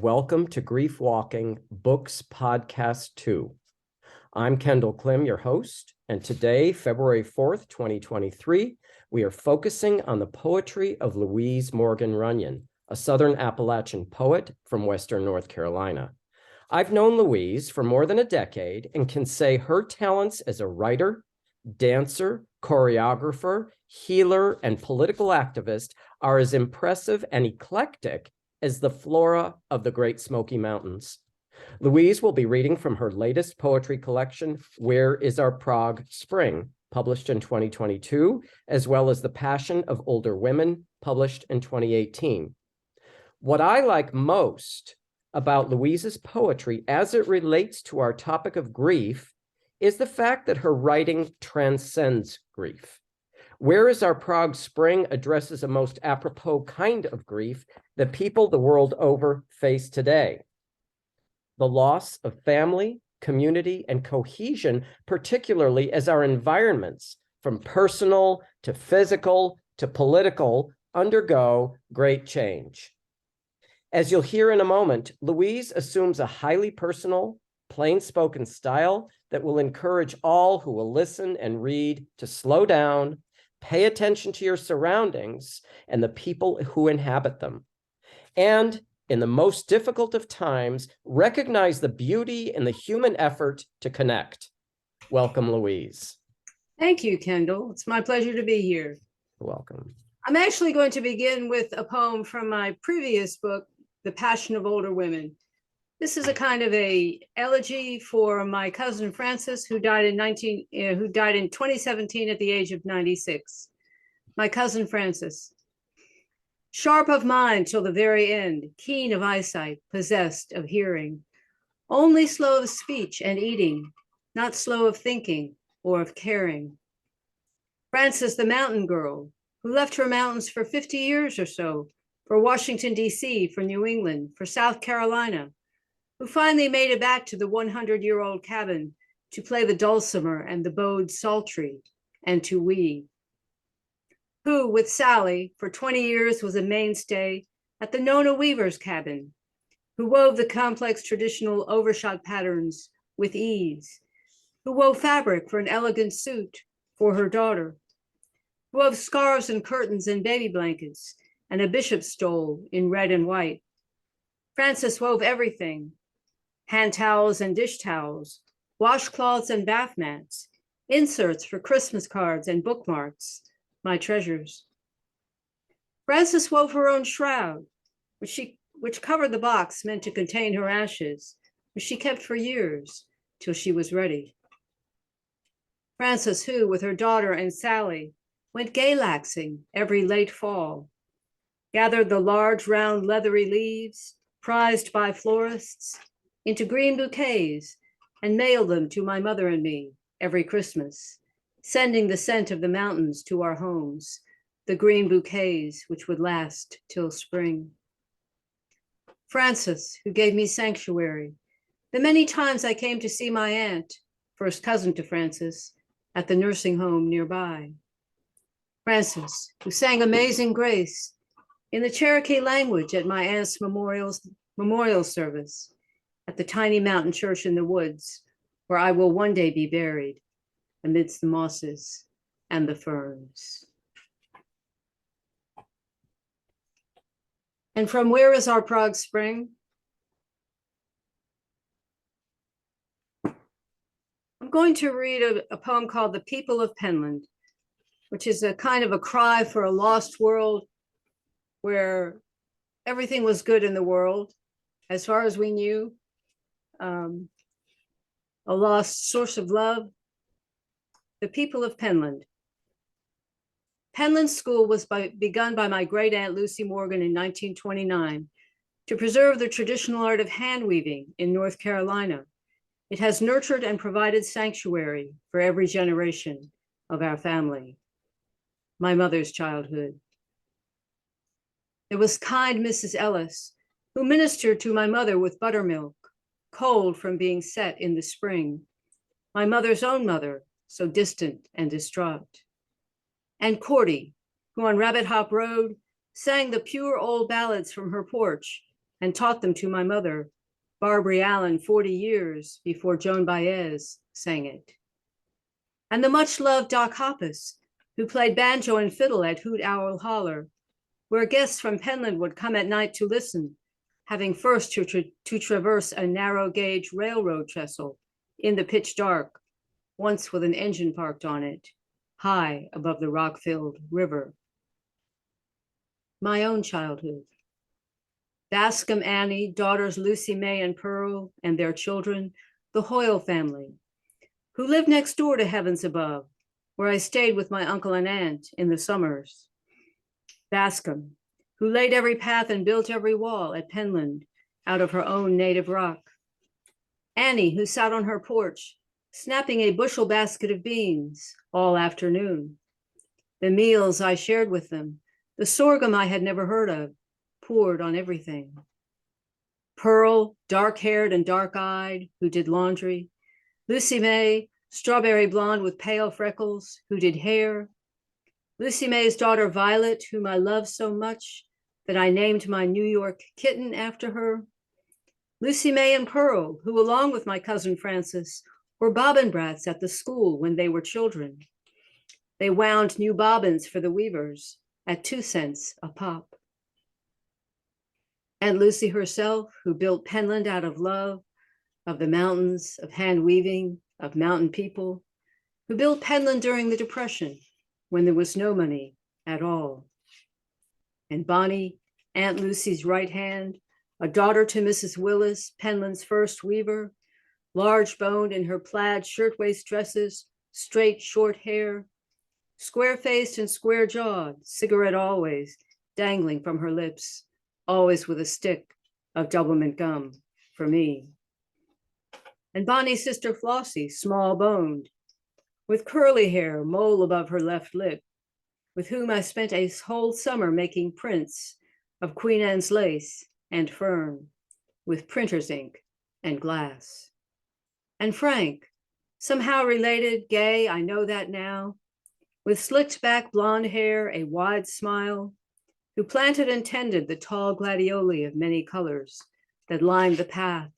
Welcome to Grief Walking Books Podcast 2. I'm Kendall Klym, your host, and today, February 4th, 2023, we are focusing on the poetry of Louise Morgan Runyon, a Southern Appalachian poet from Western North Carolina. I've known Louise for more than a decade and can say her talents as a writer, dancer, choreographer, healer, and political activist are as impressive and eclectic as the flora of the Great Smoky Mountains. Louise will be reading from her latest poetry collection, Is Our Prague Spring, published in 2022, as well as The Passion of Older Women, published in 2018. What I like most about Louise's poetry as it relates to our topic of grief is the fact that her writing transcends grief. Is Our Prague Spring addresses a most apropos kind of grief that people the world over face today. The loss of family, community, and cohesion, particularly as our environments, from personal to physical to political, undergo great change. As you'll hear in a moment, Louise assumes a highly personal, plain-spoken style that will encourage all who will listen and read to slow down, pay attention to your surroundings and the people who inhabit them. And in the most difficult of times, recognize the beauty in the human effort to connect. Welcome, Louise. Thank you, Kendall. It's my pleasure to be here. Welcome. I'm actually going to begin with a poem from my previous book, The Passion of Older Women. This is a kind of a elegy for my cousin Frances, who died in 2017 at the age of 96. My cousin Frances. Sharp of mind till the very end, keen of eyesight, possessed of hearing, only slow of speech and eating, not slow of thinking or of caring. Frances, the mountain girl, who left her mountains for 50 years or so, for Washington, D.C., for New England, for South Carolina, who finally made it back to the 100-year-old cabin to play the dulcimer and the bowed psaltery and to weave. Who, with Sally, for 20 years was a mainstay at the Nona Weaver's cabin, who wove the complex traditional overshot patterns with ease, who wove fabric for an elegant suit for her daughter, who wove scarves and curtains and baby blankets and a bishop's stole in red and white. Frances wove everything: hand towels and dish towels, washcloths and bath mats, inserts for Christmas cards and bookmarks, my treasures. Frances wove her own shroud, which covered the box meant to contain her ashes, which she kept for years till she was ready. Frances, who with her daughter and Sally went gaylaxing every late fall, gathered the large round leathery leaves prized by florists into green bouquets and mailed them to my mother and me every Christmas, sending the scent of the mountains to our homes, the green bouquets which would last till spring. Frances, who gave me sanctuary the many times I came to see my aunt, first cousin to Frances, at the nursing home nearby. Frances, who sang Amazing Grace in the Cherokee language at my aunt's memorial service at the tiny mountain church in the woods, where I will one day be buried amidst the mosses and the ferns. And from Is Our Prague Spring? I'm going to read a poem called The People of Penland, which is a kind of a cry for a lost world where everything was good in the world, as far as we knew, a lost source of love. The People of Penland. Penland School was begun by my great aunt Louise Morgan in 1929 to preserve the traditional art of hand weaving in North Carolina. It has nurtured and provided sanctuary for every generation of our family. My mother's childhood. There was kind Mrs. Ellis, who ministered to my mother with buttermilk, cold from being set in the spring. My mother's own mother, so distant and distraught. And Cordy, who on Rabbit Hop Road sang the pure old ballads from her porch and taught them to my mother, Barbary Allen, 40 years before Joan Baez sang it. And the much-loved Doc Hoppus, who played banjo and fiddle at Hoot Owl Holler, where guests from Penland would come at night to listen, having first to traverse a narrow-gauge railroad trestle in the pitch dark, once with an engine parked on it, high above the rock-filled river. My own childhood. Bascom Annie, daughters Lucy May and Pearl, and their children, the Hoyle family, who lived next door to Heavens Above, where I stayed with my uncle and aunt in the summers. Bascom, who laid every path and built every wall at Penland out of her own native rock. Annie, who sat on her porch, snapping a bushel basket of beans all afternoon. The meals I shared with them, the sorghum I had never heard of, poured on everything. Pearl, dark-haired and dark-eyed, who did laundry. Lucy May, strawberry blonde with pale freckles, who did hair. Lucy May's daughter Violet, whom I loved so much that I named my New York kitten after her. Lucy May and Pearl, who along with my cousin Frances were bobbin brats at the school when they were children. They wound new bobbins for the weavers at 2 cents a pop. And Lucy herself, who built Penland out of love, of the mountains, of hand weaving, of mountain people, who built Penland during the Depression when there was no money at all. And Bonnie, Aunt Lucy's right hand, a daughter to Mrs. Willis, Penland's first weaver, large-boned in her plaid shirtwaist dresses, straight short hair, square-faced and square-jawed, cigarette always dangling from her lips, always with a stick of doublemint gum for me. And Bonnie's sister Flossie, small-boned, with curly hair, mole above her left lip, with whom I spent a whole summer making prints of Queen Anne's lace and fern, with printer's ink and glass. And Frank, somehow related, gay, I know that now, with slicked back blonde hair, a wide smile, who planted and tended the tall gladioli of many colors that lined the path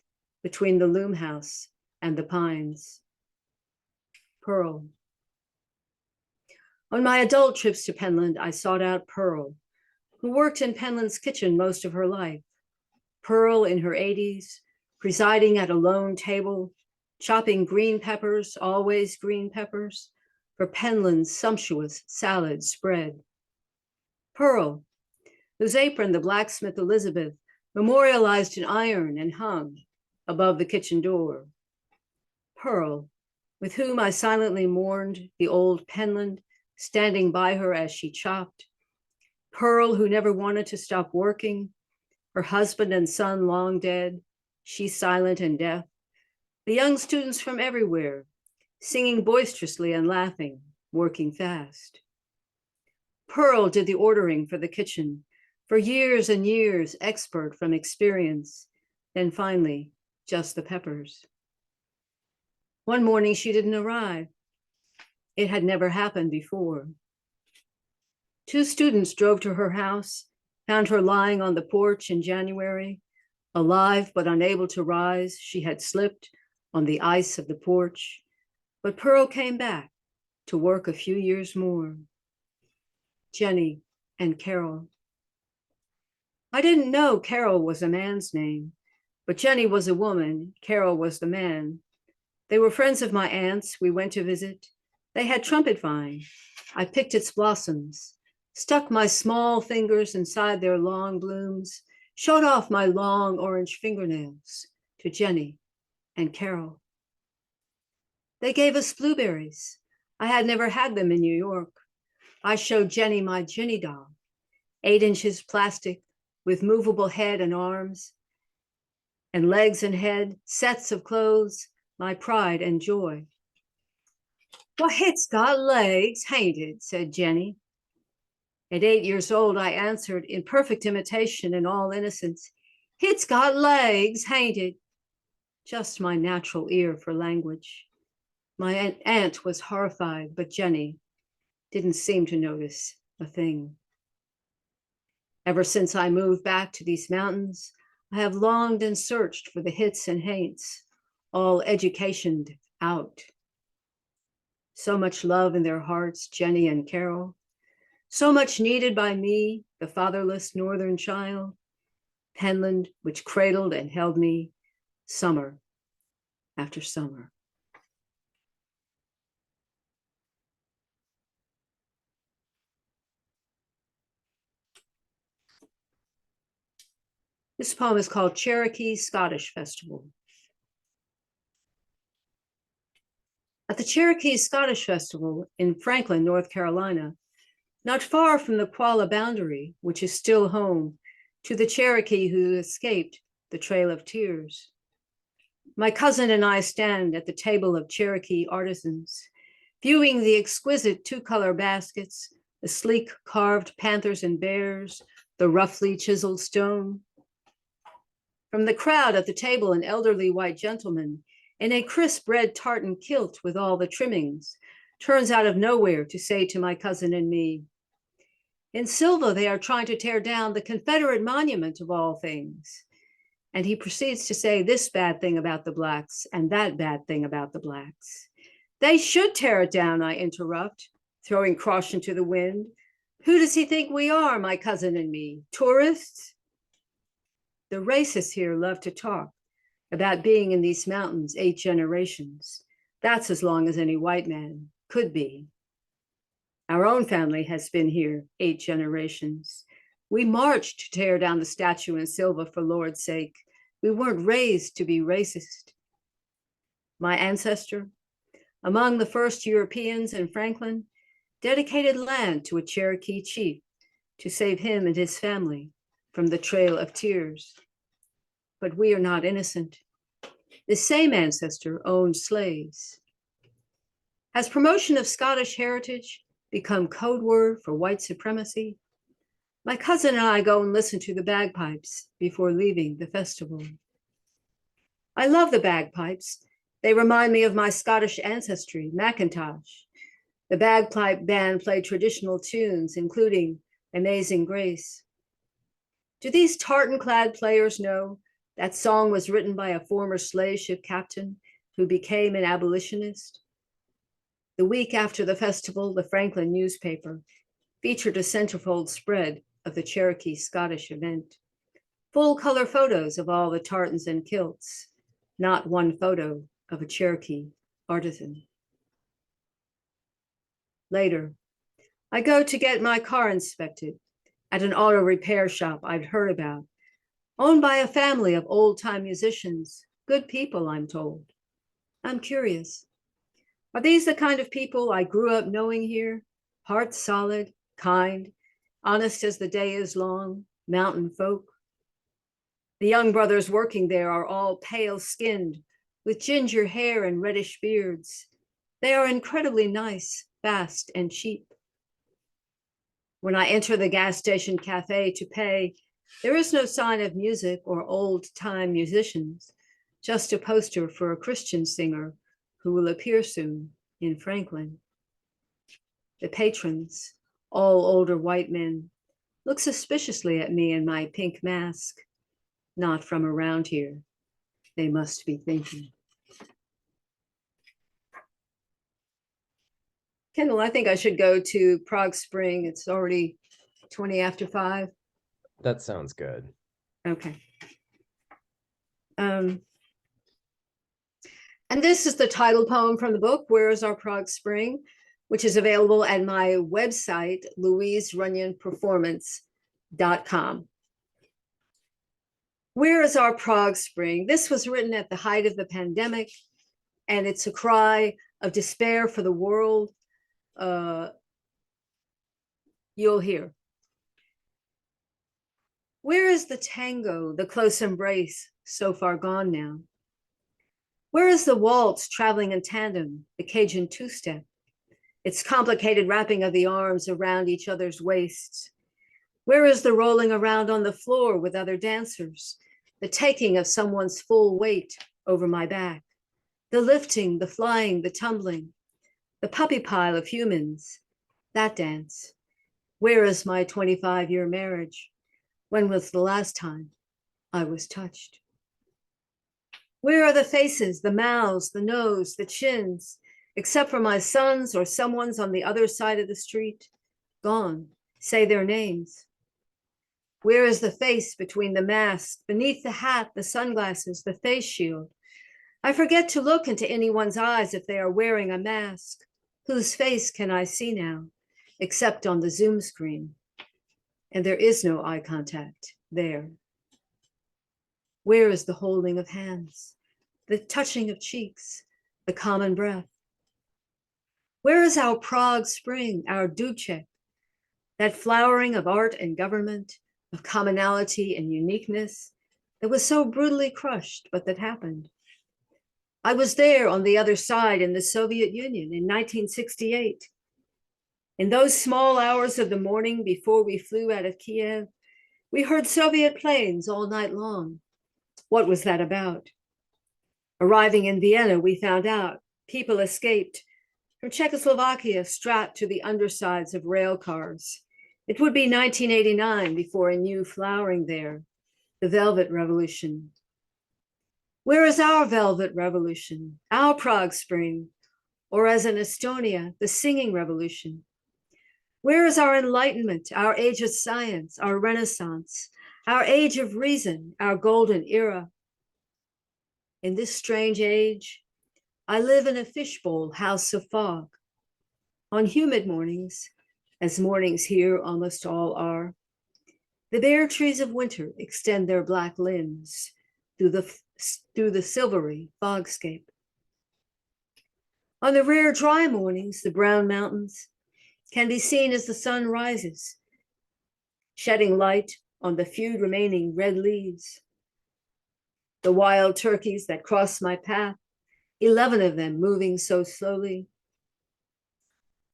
between the loom house and the pines. Pearl. On my adult trips to Penland, I sought out Pearl, who worked in Penland's kitchen most of her life. Pearl in her 80s, presiding at a lone table, chopping green peppers, always green peppers, for Penland's sumptuous salad spread. Pearl, whose apron the blacksmith Elizabeth memorialized in iron and hung above the kitchen door. Pearl, with whom I silently mourned the old Penland, standing by her as she chopped. Pearl, who never wanted to stop working, her husband and son long dead, she silent and deaf. The young students from everywhere, singing boisterously and laughing, working fast. Pearl did the ordering for the kitchen, for years and years, expert from experience, then finally, just the peppers. One morning she didn't arrive. It had never happened before. 2 students drove to her house, found her lying on the porch in January, alive but unable to rise. She had slipped on the ice of the porch, but Pearl came back to work a few years more. Jenny and Carol. I didn't know Carol was a man's name, but Jenny was a woman, Carol was the man. They were friends of my aunt's we went to visit. They had trumpet vine. I picked its blossoms, stuck my small fingers inside their long blooms, showed off my long orange fingernails to Jenny and Carol. They gave us blueberries. I had never had them in New York. I showed Jenny my Jenny doll, 8 inches plastic with movable head and arms and legs and head, sets of clothes, my pride and joy. Well, it's got legs, hain't it? Said Jenny. At 8 years old, I answered in perfect imitation and all innocence, it's got legs, hain't it? Just my natural ear for language. My aunt was horrified, but Jenny didn't seem to notice a thing. Ever since I moved back to these mountains, I have longed and searched for the hits and haints, all educationed out. So much love in their hearts, Jenny and Carol. So much needed by me, the fatherless northern child. Penland, which cradled and held me summer after summer. This poem is called Cherokee Scottish Festival. At the Cherokee Scottish Festival in Franklin, North Carolina, not far from the Qualla boundary, which is still home to the Cherokee who escaped the Trail of Tears, my cousin and I stand at the table of Cherokee artisans, viewing the exquisite two-color baskets, the sleek carved panthers and bears, the roughly chiseled stone. From the crowd at the table, an elderly white gentleman in a crisp red tartan kilt with all the trimmings turns out of nowhere to say to my cousin and me, "In Silva, they are trying to tear down the Confederate monument of all things." And he proceeds to say this bad thing about the Blacks and that bad thing about the Blacks. "They should tear it down," I interrupt, throwing caution to the wind. "Who does he think we are, my cousin and me? Tourists?" The racists here love to talk about being in these mountains 8 generations. That's as long as any white man could be. Our own family has been here 8 generations. We marched to tear down the statue in Silva for Lord's sake. We weren't raised to be racist. My ancestor, among the first Europeans in Franklin, dedicated land to a Cherokee chief to save him and his family from the Trail of Tears. But we are not innocent. The same ancestor owned slaves. Has promotion of Scottish heritage become code word for white supremacy? My cousin and I go and listen to the bagpipes before leaving the festival. I love the bagpipes. They remind me of my Scottish ancestry, Macintosh. The bagpipe band played traditional tunes, including Amazing Grace. Do these tartan-clad players know that song was written by a former slave ship captain who became an abolitionist? The week after the festival, the Franklin newspaper featured a centerfold spread of the Cherokee Scottish event. Full color photos of all the tartans and kilts, not one photo of a Cherokee artisan. Later, I go to get my car inspected at an auto repair shop I'd heard about, owned by a family of old-time musicians, good people, I'm told. I'm curious. Are these the kind of people I grew up knowing here? Hearts solid, kind, honest as the day is long, mountain folk. The young brothers working there are all pale-skinned, with ginger hair and reddish beards. They are incredibly nice, fast, and cheap. When I enter the gas station cafe to pay, there is no sign of music or old-time musicians, just a poster for a Christian singer who will appear soon in Franklin. The patrons, all older white men, look suspiciously at me in my pink mask. Not from around here, they must be thinking. Kendall, I think I should go to Prague Spring. It's already 20 after 5. That sounds good. Okay. And this is the title poem from the book, Where Is Our Prague Spring, which is available at my website, louiserunyonperformance.com. Where is our Prague Spring? This was written at the height of the pandemic, and it's a cry of despair for the world. You'll hear. Where is the tango, the close embrace, so far gone now? Where is the waltz traveling in tandem, the Cajun two-step, its complicated wrapping of the arms around each other's waists? Where is the rolling around on the floor with other dancers, the taking of someone's full weight over my back, the lifting, the flying, the tumbling, the puppy pile of humans, that dance? Where is my 25-year marriage? When was the last time I was touched. Where are the faces, the mouths, the nose, the chins, except for my son's or someone's on the other side of the street? Gone. Say their names. Where is the face between the mask, beneath the hat, the sunglasses, the face shield? I forget to look into anyone's eyes if they are wearing a mask. Whose face can I see now, except on the Zoom screen? And there is no eye contact there. Where is the holding of hands, the touching of cheeks, the common breath? Where is our Prague Spring, our Duce, that flowering of art and government, of commonality and uniqueness that was so brutally crushed, but that happened? I was there on the other side in the Soviet Union in 1968. In those small hours of the morning before we flew out of Kiev, we heard Soviet planes all night long. What was that about? Arriving in Vienna, we found out people escaped from Czechoslovakia strapped to the undersides of rail cars. It would be 1989 before a new flowering there, the Velvet Revolution. Where is our Velvet Revolution, our Prague Spring, or as in Estonia, the Singing Revolution? Where is our Enlightenment, our age of science, our Renaissance, our age of reason, our golden era? In this strange age, I live in a fishbowl house of fog. On humid mornings, as mornings here almost all are, the bare trees of winter extend their black limbs through the silvery fogscape. On the rare dry mornings, the brown mountains can be seen as the sun rises, shedding light on the few remaining red leaves. The wild turkeys that cross my path, 11 of them moving so slowly.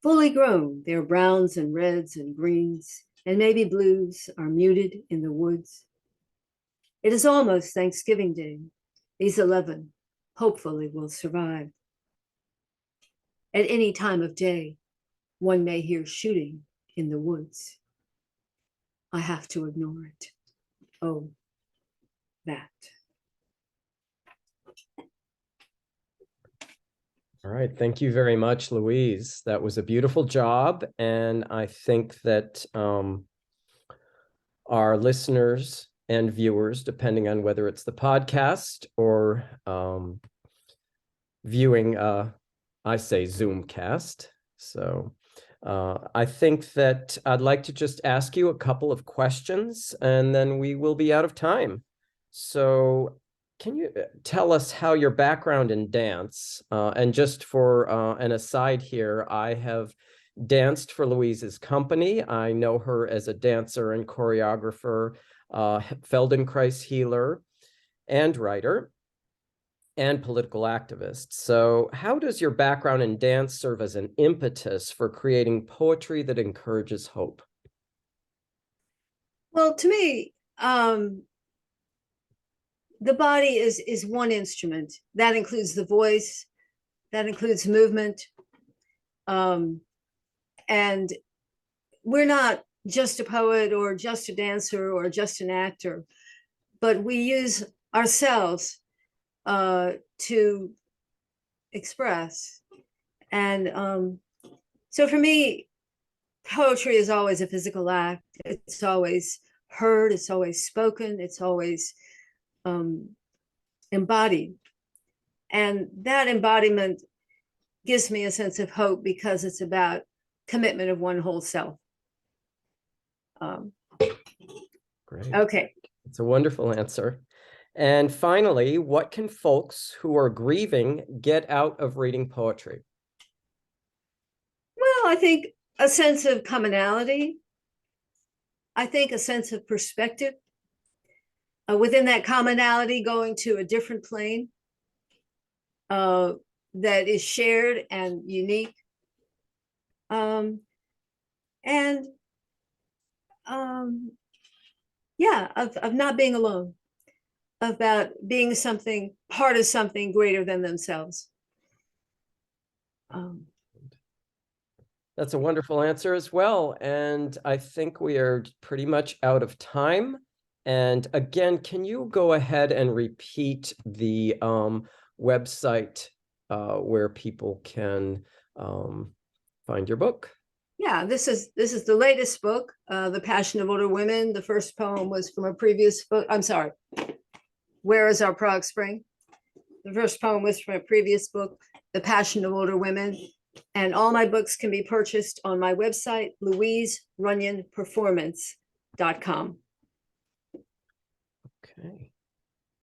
Fully grown, their browns and reds and greens and maybe blues are muted in the woods. It is almost Thanksgiving Day. These 11 hopefully will survive. At any time of day, one may hear shooting in the woods. I have to ignore it. Oh, that. All right. Thank you very much, Louise. That was a beautiful job. And I think that our listeners and viewers, depending on whether it's the podcast or viewing, I say Zoomcast. So I think that I'd like to just ask you a couple of questions and then we will be out of time. So can you tell us how your background in dance, and just for an aside here, I have danced for Louise's company. I know her as a dancer and choreographer, Feldenkrais healer, and writer, and political activist. So how does your background in dance serve as an impetus for creating poetry that encourages hope? Well, to me, the body is one instrument. That includes the voice, that includes movement. And we're not just a poet or just a dancer or just an actor, but we use ourselves to express. And so for me, poetry is always a physical act. It's always heard, it's always spoken, it's always embodied. And that embodiment gives me a sense of hope because it's about commitment of one whole self. Great. Okay. It's a wonderful answer. And finally, what can folks who are grieving get out of reading poetry? Well, I think a sense of commonality. I think a sense of perspective. Within that commonality, going to a different plane that is shared and unique. Yeah, of not being alone, about being something, part of something greater than themselves. That's a wonderful answer as well. And I think we are pretty much out of time. And again, can you go ahead and repeat the website where people can find your book? Yeah, this is the latest book, The Passion of Older Women. The first poem was from a previous book. I'm sorry. Where is Our Prague Spring? The first poem was from a previous book, The Passion of Older Women. And all my books can be purchased on my website, louiserunyonperformance.com. Okay.